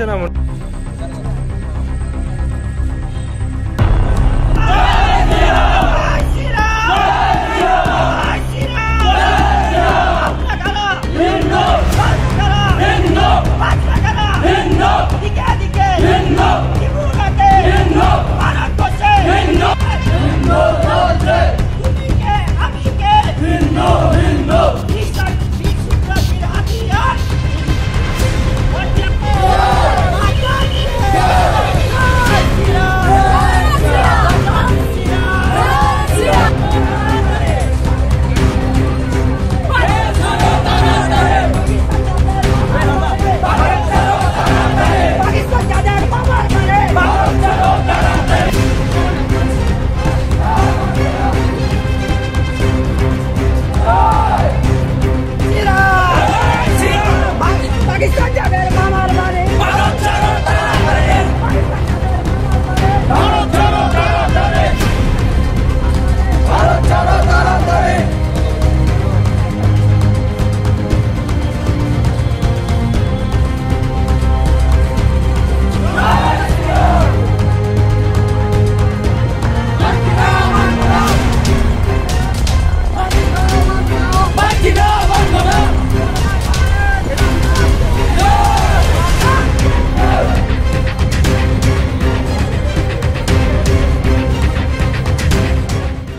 হচ্ছে না।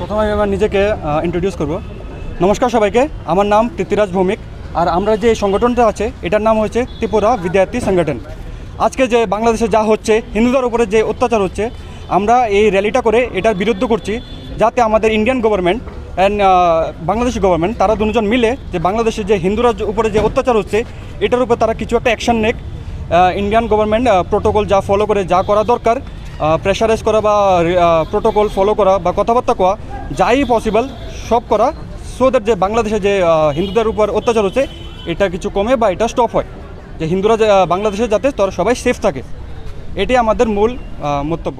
প্রথমে আমি আমার নিজেকে ইন্ট্রোডিউস করব। নমস্কার সবাইকে, আমার নাম পৃথ্বীরাজ ভৌমিক। আর আমরা যে সংগঠনটা আছে এটার নাম হচ্ছে ত্রিপুরা বিদ্যার্থী সংগঠন। আজকে যে বাংলাদেশে যা হচ্ছে, হিন্দুদের উপরে যে অত্যাচার হচ্ছে, আমরা এই র্যালিটা করে এটার বিরুদ্ধে করছি, যাতে আমাদের Indian government and Bangladeshi government তারা দুজন মিলে যে বাংলাদেশের যে হিন্দুরা উপরে যে অত্যাচার হচ্ছে এটার উপর তারা কিছু একটা অ্যাকশন নেক। ইন্ডিয়ান গভর্নমেন্ট প্রোটোকল যা ফলো করে যা করা দরকার, প্রেশারাইজ করা বা প্রোটোকল ফলো করা বা কথাবার্তা কোয়া, যাই পসিবল সব করা, সো দ্যাট যে বাংলাদেশে যে হিন্দুদের উপর অত্যাচার হচ্ছে এটা কিছু কমে বা এটা স্টপ হয়, যে হিন্দুরা বাংলাদেশে যাতে তারা সবাই সেফ থাকে। এটাই আমাদের মূল বক্তব্য।